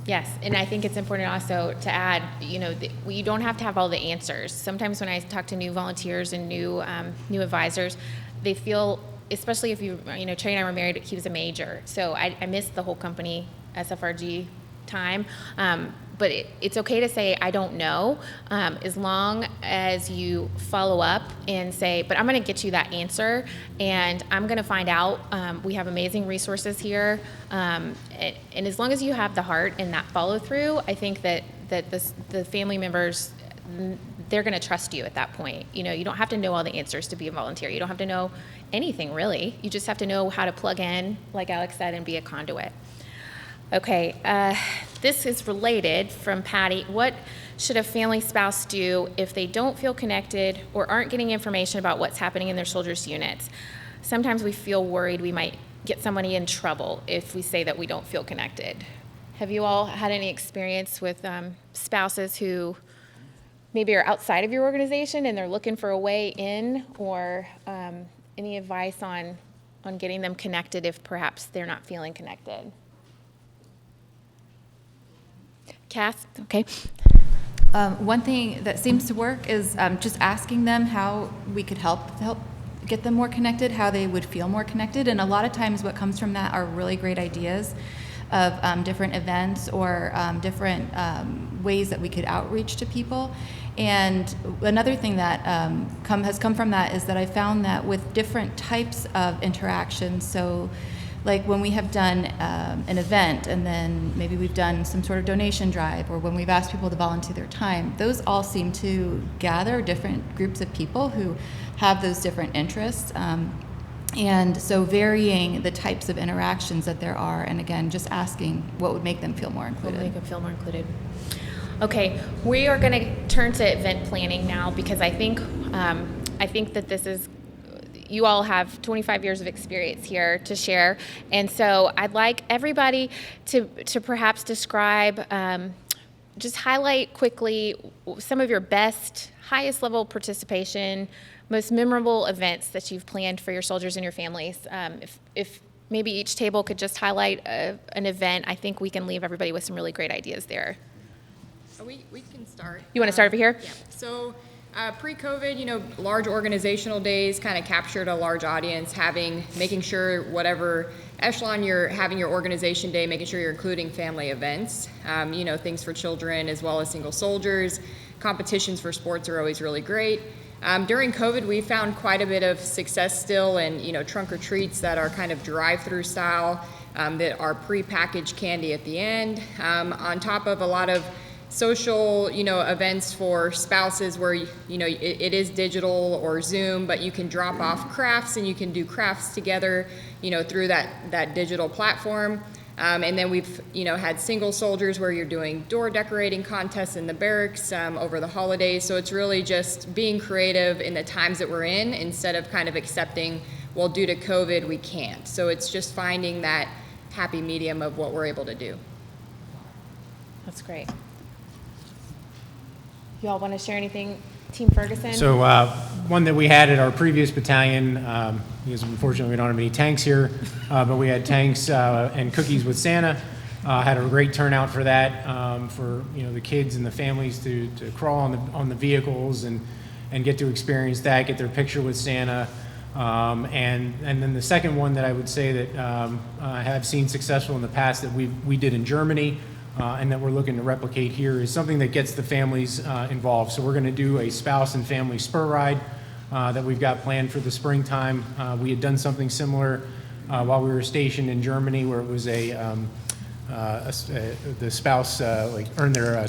Speaker 1: Yes, and I think it's important also to add, you don't have to have all the answers. Sometimes when I talk to new volunteers and new advisors, they feel, especially if Trey and I were married, he was a major, so I missed the whole company SFRG time. But it's okay to say, I don't know, as long as you follow up and say, but I'm going to get you that answer, and I'm going to find out. We have amazing resources here. And as long as you have the heart and that follow through, I think that the family members, they're going to trust you at that point. You don't have to know all the answers to be a volunteer. You don't have to know anything, really. You just have to know how to plug in, like Alex said, and be a conduit. Okay, this is related from Patty. What should a family spouse do if they don't feel connected or aren't getting information about what's happening in their soldiers' units? Sometimes we feel worried we might get somebody in trouble if we say that we don't feel connected. Have you all had any experience with spouses who maybe are outside of your organization and they're looking for a way in, or any advice on getting them connected if perhaps they're not feeling connected? Cass, okay.
Speaker 8: One thing that seems to work is just asking them how we could help get them more connected, how they would feel more connected. And a lot of times what comes from that are really great ideas of different events or different ways that we could outreach to people. And another thing that has come from that is that I found that with different types of interactions, so like when we have done an event, and then maybe we've done some sort of donation drive, or when we've asked people to volunteer their time, those all seem to gather different groups of people who have those different interests. And so varying the types of interactions that there are, and again, just asking what would make them feel more included.
Speaker 1: What would make them feel more included. Okay, we are going to turn to event planning now, because I think that this is, you all have 25 years of experience here to share, and so I'd like everybody to perhaps describe, just highlight quickly some of your best, highest level participation, most memorable events that you've planned for your soldiers and your families. If maybe each table could just highlight an event, I think we can leave everybody with some really great ideas there.
Speaker 11: We can start.
Speaker 1: You want to start over here?
Speaker 11: Yeah. So pre-COVID, large organizational days kind of captured a large audience, making sure whatever echelon you're having your organization day, making sure you're including family events, things for children as well as single soldiers. Competitions for sports are always really great. During COVID, we found quite a bit of success still in, trunk or treats that are kind of drive-through style, that are pre-packaged candy at the end, on top of a lot of social, events for spouses where, it is digital or Zoom, but you can drop off crafts and you can do crafts together, through that digital platform. And then we've, had single soldiers where you're doing door decorating contests in the barracks over the holidays. So it's really just being creative in the times that we're in, instead of kind of accepting, well, due to COVID, we can't. So it's just finding that happy medium of what we're able to do.
Speaker 1: That's great. You all want to share anything, Team Ferguson?
Speaker 2: So one that we had at our previous battalion, because unfortunately we don't have any tanks here, but we had tanks and cookies with Santa. Had a great turnout for that, for the kids and the families to crawl on the vehicles and get to experience that, get their picture with Santa. And then the second one that I would say that I have seen successful in the past that we did in Germany, and that we're looking to replicate here, is something that gets the families involved. So we're going to do a spouse and family spur ride that we've got planned for the springtime. We had done something similar while we were stationed in Germany, where it was a the spouse like earn their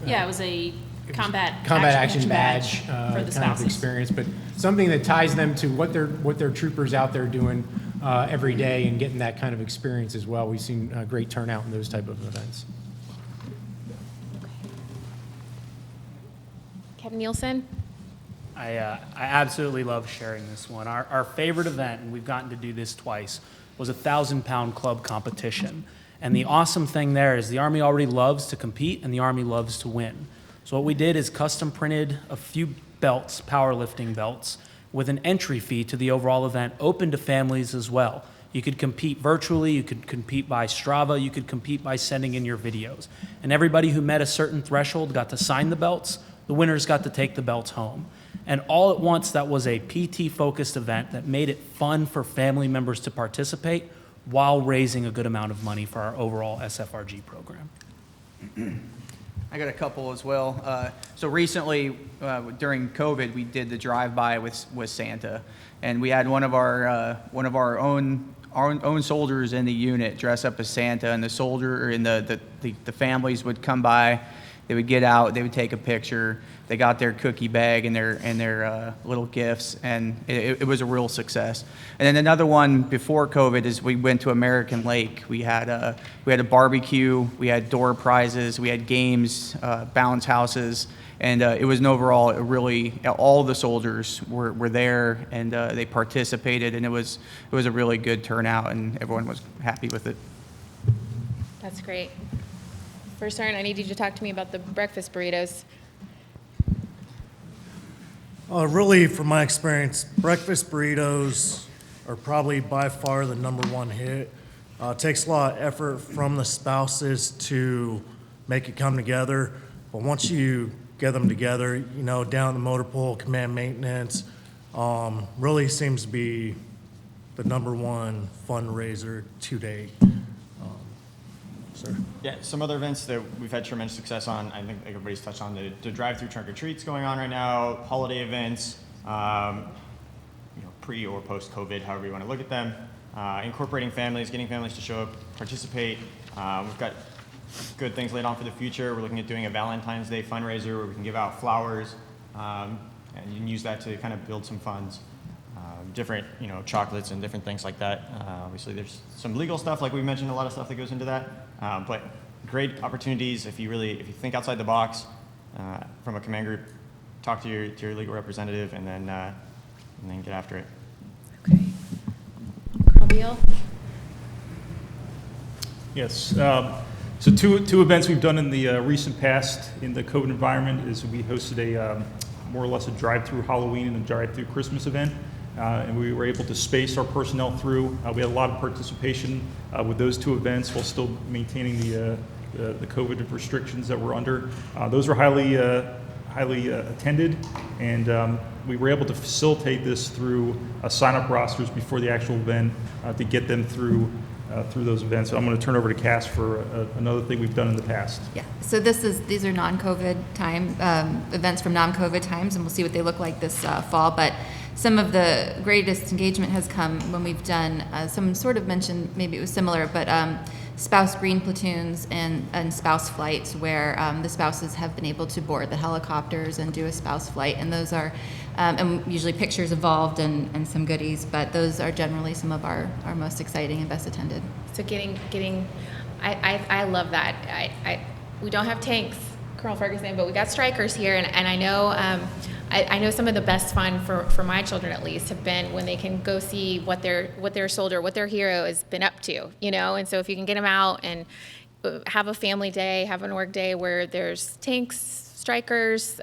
Speaker 3: Yeah, it was a combat
Speaker 2: action badge
Speaker 3: for
Speaker 2: kind
Speaker 3: the
Speaker 2: of
Speaker 3: spouses.
Speaker 2: experience, but something that ties them to what their troopers out there doing every day and getting that kind of experience as well. We've seen a great turnout in those type of events.
Speaker 1: Kevin Nielsen?
Speaker 4: I absolutely love sharing this one. Our favorite event, and we've gotten to do this twice, was a 1,000-pound club competition. And the awesome thing there is the Army already loves to compete and the Army loves to win. So what we did is custom printed a few belts, powerlifting belts, with an entry fee to the overall event, open to families as well. You could compete virtually, you could compete by Strava, you could compete by sending in your videos. And everybody who met a certain threshold got to sign the belts. The winners got to take the belts home. And all at once, that was a PT-focused event that made it fun for family members to participate while raising a good amount of money for our overall SFRG program.
Speaker 5: I got a couple as well. So recently, during COVID, we did the drive-by with Santa, and we had one of our own soldiers in the unit dress up as Santa, and the soldier and the families would come by. They would get out, they would take a picture. They got their cookie bag and their little gifts, and it was a real success. And then another one before COVID is we went to American Lake. We had a barbecue, we had door prizes, we had games, bounce houses, and it was an overall all the soldiers were there, and they participated, and it was a really good turnout, and everyone was happy with it.
Speaker 1: That's great. First Sergeant, I need you to talk to me about the breakfast burritos.
Speaker 14: Really, from my experience, breakfast burritos are probably by far the #1 hit. It takes a lot of effort from the spouses to make it come together, but once you get them together, down at the motor pool, command maintenance, really seems to be the #1 fundraiser to date. Sir?
Speaker 12: Yeah, some other events that we've had tremendous success on, I think everybody's touched on the drive-through trunk or treats going on right now, holiday events, pre or post-COVID, however you want to look at them, incorporating families, getting families to show up, participate. We've got good things laid on for the future. We're looking at doing a Valentine's Day fundraiser where we can give out flowers, and you can use that to kind of build some funds. Different, chocolates and different things like that. Obviously, there's some legal stuff, like we mentioned, a lot of stuff that goes into that. But great opportunities if you think outside the box from a command group. Talk to your legal representative, and then get after it.
Speaker 1: Okay. Colonel Beal?
Speaker 7: Yes. So two events we've done in the recent past in the COVID environment is we hosted a more or less a drive-through Halloween and a drive-through Christmas event. And we were able to space our personnel through. We had a lot of participation with those two events while still maintaining the COVID restrictions that we're under. Those were highly attended, and we were able to facilitate this through sign-up rosters before the actual event to get them through those events. So I'm going to turn over to Cass for another thing we've done in the past.
Speaker 8: Yeah, so these are non-COVID time events from non-COVID times, and we'll see what they look like this fall. But some of the greatest engagement has come when we've done, someone sort of mentioned, maybe it was similar, but spouse green platoons and spouse flights where the spouses have been able to board the helicopters and do a spouse flight. And those are, and usually pictures involved and some goodies, but those are generally some of our most exciting and best attended.
Speaker 1: So I love that. We don't have tanks, Colonel Ferguson, but we got strikers here, and I know I know some of the best fun for my children at least have been when they can go see what their soldier, what their hero has been up to, and so if you can get them out and have a family day, have an org day where there's tanks, strikers,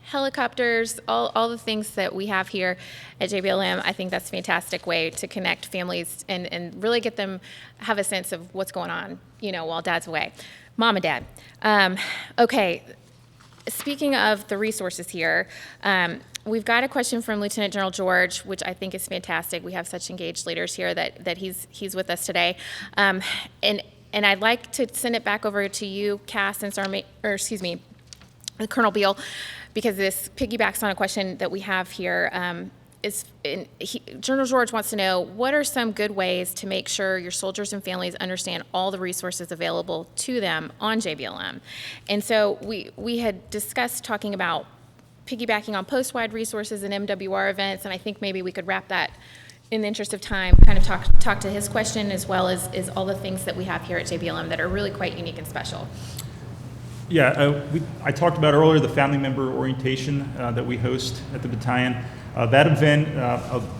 Speaker 1: helicopters, all the things that we have here at JBLM, I think that's a fantastic way to connect families and really get them have a sense of what's going on, while dad's away. Mom and dad. Okay. Speaking of the resources here, we've got a question from Lieutenant General George, which I think is fantastic. We have such engaged leaders here that he's with us today, and I'd like to send it back over to you, Cass, Colonel Beal, because this piggybacks on a question that we have here. General George wants to know, what are some good ways to make sure your soldiers and families understand all the resources available to them on JBLM? And so we had discussed talking about piggybacking on post-wide resources and MWR events, and I think maybe we could wrap that in the interest of time, kind of talk to his question as well as all the things that we have here at JBLM that are really quite unique and special.
Speaker 7: Yeah, I talked about earlier the family member orientation that we host at the battalion. That event,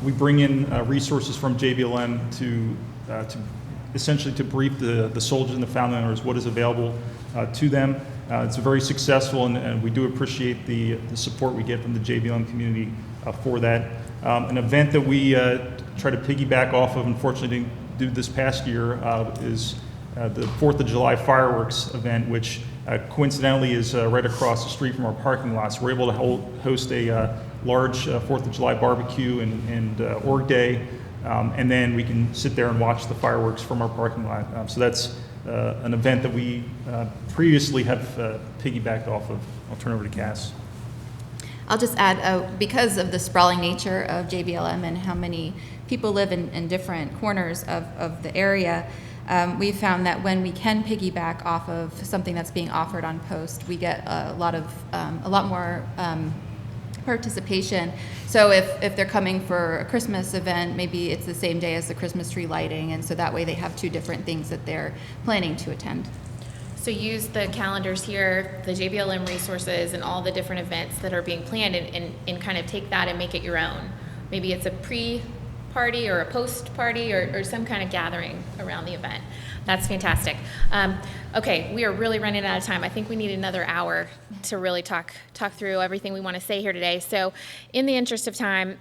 Speaker 7: we bring in resources from JBLM to essentially to brief the soldiers and the family members what is available to them. It's very successful, and we do appreciate the support we get from the JBLM community for that. An event that we try to piggyback off of, unfortunately didn't do this past year, is the 4th of July fireworks event, which coincidentally is right across the street from our parking lot. So we're able to host a large 4th of July barbecue and org day, and then we can sit there and watch the fireworks from our parking lot. So that's an event that we previously have piggybacked off of. I'll turn over to Cass.
Speaker 8: I'll just add, because of the sprawling nature of JBLM and how many people live in different corners of the area, we've found that when we can piggyback off of something that's being offered on post, we get a lot more participation. So if they're coming for a Christmas event, maybe it's the same day as the Christmas tree lighting, and so that way they have two different things that they're planning to attend.
Speaker 1: So use the calendars here, the JBLM resources, and all the different events that are being planned, and kind of take that and make it your own. Maybe it's a pre-party or a post-party or some kind of gathering around the event. That's fantastic. Okay, we are really running out of time. I think we need another hour to really talk through everything we want to say here today. So in the interest of time,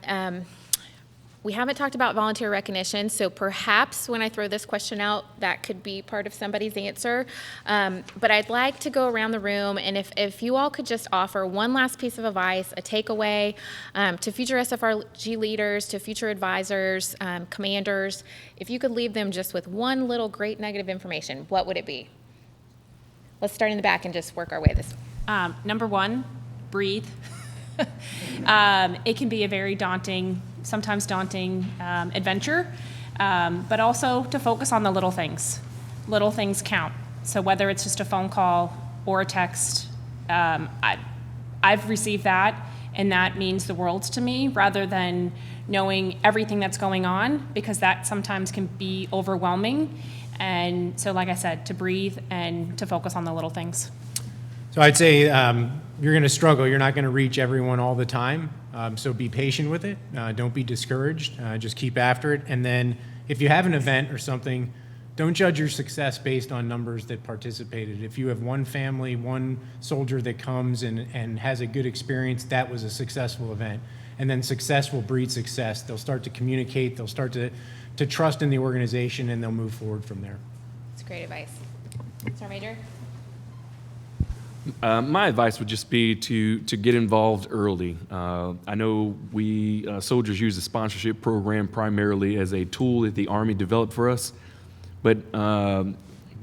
Speaker 1: we haven't talked about volunteer recognition, so perhaps when I throw this question out, that could be part of somebody's answer. But I'd like to go around the room, and if you all could just offer one last piece of advice, a takeaway to future SFRG leaders, to future advisors, commanders, if you could leave them just with one little great nugget of information, what would it be? Let's start in the back and just work our way this way.
Speaker 3: Number one, breathe. It can be a very sometimes daunting adventure, but also to focus on the little things. Little things count. So whether it's just a phone call or a text, I've received that, and that means the world to me, rather than knowing everything that's going on, because that sometimes can be overwhelming. And so, like I said, to breathe and to focus on the little things.
Speaker 2: So I'd say you're going to struggle. You're not going to reach everyone all the time. So be patient with it. Don't be discouraged. Just keep after it. And then if you have an event or something, don't judge your success based on numbers that participated. If you have one family, one soldier that comes and has a good experience, that was a successful event. And then success will breed success. They'll start to communicate. They'll start to trust in the organization, and they'll move forward from there.
Speaker 1: That's great advice. Sergeant Major?
Speaker 13: My advice would just be to get involved early. I know we soldiers use the sponsorship program primarily as a tool that the Army developed for us, but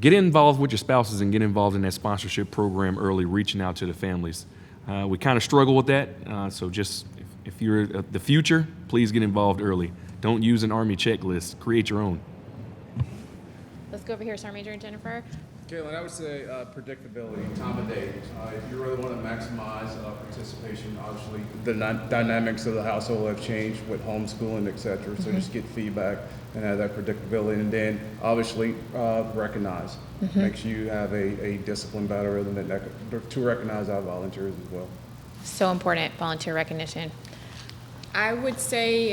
Speaker 13: get involved with your spouses and get involved in that sponsorship program early, reaching out to the families. We kind of struggle with that, so just if you're the future, please get involved early. Don't use an Army checklist. Create your own.
Speaker 1: Let's go over here, Sergeant Major and Jennifer.
Speaker 6: Caitlin, I would say predictability, time of day. If you really want to maximize participation, obviously the dynamics of the household have changed with homeschooling, et cetera. So just get feedback and have that predictability. And then obviously recognize. Make sure you have a disciplined battle rhythm to recognize our volunteers as well.
Speaker 1: So important, volunteer recognition.
Speaker 11: I would say,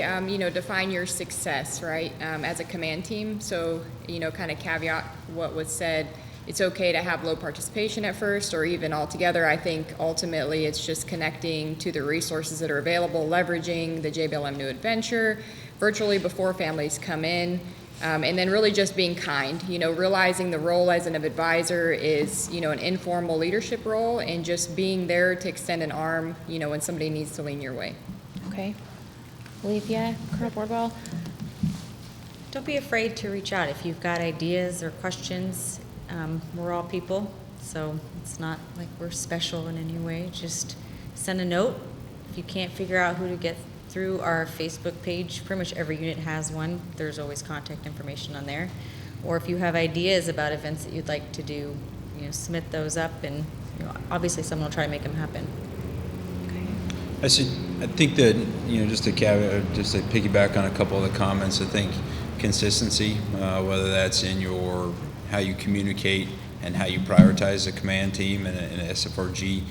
Speaker 11: define your success, right, as a command team. So, kind of caveat what was said. It's okay to have low participation at first or even altogether. I think ultimately it's just connecting to the resources that are available, leveraging the JBLM New Adventure virtually before families come in, and then really just being kind, realizing the role as an advisor is, an informal leadership role, and just being there to extend an arm, when somebody needs to lean your way.
Speaker 1: Okay. Alethea, Colonel Boardwell?
Speaker 10: Don't be afraid to reach out if you've got ideas or questions. We're all people, so it's not like we're special in any way. Just send a note. If you can't figure out who to get through our Facebook page. Pretty much every unit has one. There's always contact information on there. Or if you have ideas about events that you'd like to do, submit those up, and obviously someone will try to make them happen.
Speaker 9: I think that, just to piggyback on a couple of the comments, I think consistency, whether that's in how you communicate and how you prioritize a command team and a SFRG,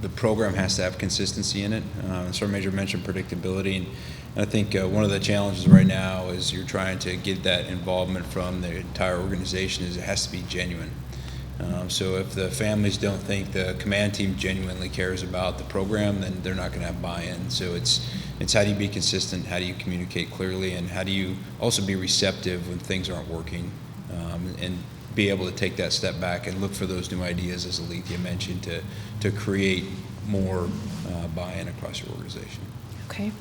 Speaker 9: the program has to have consistency in it. Sergeant Major mentioned predictability, and I think one of the challenges right now is you're trying to get that involvement from the entire organization is it has to be genuine. So if the families don't think the command team genuinely cares about the program, then they're not going to have buy-in. So it's how do you be consistent, how do you communicate clearly, and how do you also be receptive when things aren't working, and be able to take that step back and look for those new ideas, as Alethea mentioned, to create more buy-in across your organization.
Speaker 1: Okay.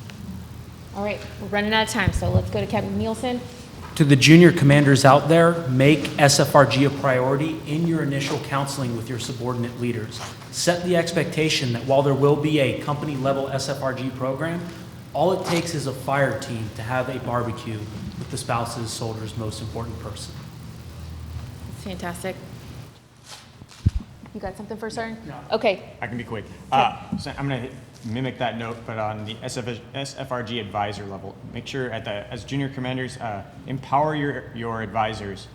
Speaker 1: All right, we're running out of time, so let's go to Captain Nielsen.
Speaker 4: To the junior commanders out there, make SFRG a priority in your initial counseling with your subordinate leaders. Set the expectation that while there will be a company-level SFRG program, all it takes is a fire team to have a barbecue with the spouse's soldier's most important person.
Speaker 1: That's fantastic. You got something for Sergeant?
Speaker 12: No.
Speaker 1: Okay.
Speaker 12: I can be quick. So I'm going to mimic that note, but on the SFRG advisor level, make sure as junior commanders, empower your advisors.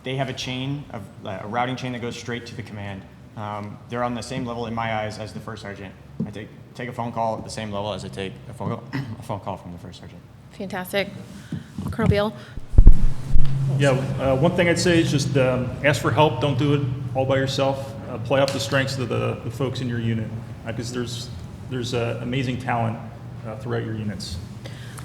Speaker 12: They have a routing chain that goes straight to the command. They're on the same level in my eyes as the first sergeant. I take a phone call at the same level as I take a phone call from the first sergeant.
Speaker 1: Fantastic. Colonel Beal?
Speaker 7: Yeah, one thing I'd say is just ask for help. Don't do it all by yourself. Play up the strengths of the folks in your unit, because there's amazing talent throughout your units.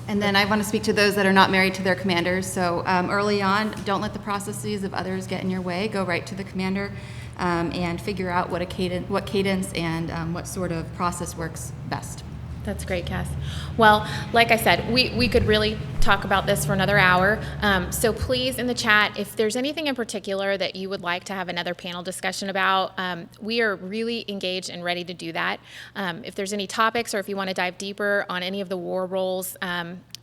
Speaker 8: And then I want to speak to those that are not married to their commanders. So early on, don't let the processes of others get in your way. Go right to the commander and figure out what cadence and what sort of process works best.
Speaker 1: That's great, Cass. Well, like I said, we could really talk about this for another hour. So please, in the chat, if there's anything in particular that you would like to have another panel discussion about, we are really engaged and ready to do that. If there's any topics or if you want to dive deeper on any of the war roles,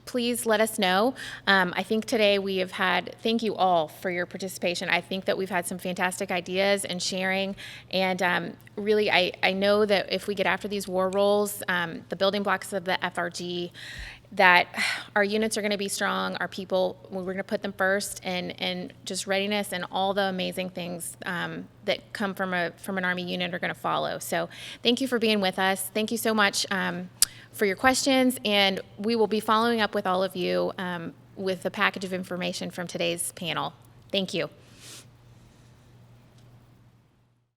Speaker 1: please let us know. I think today we have thank you all for your participation. I think that we've had some fantastic ideas and sharing, and really I know that if we get after these war roles, the building blocks of the FRG, that our units are going to be strong, our people, we're going to put them first, and just readiness and all the amazing things that come from an Army unit are going to follow. So thank you for being with us. Thank you so much for your questions, and we will be following up with all of you with a package of information from today's panel. Thank you.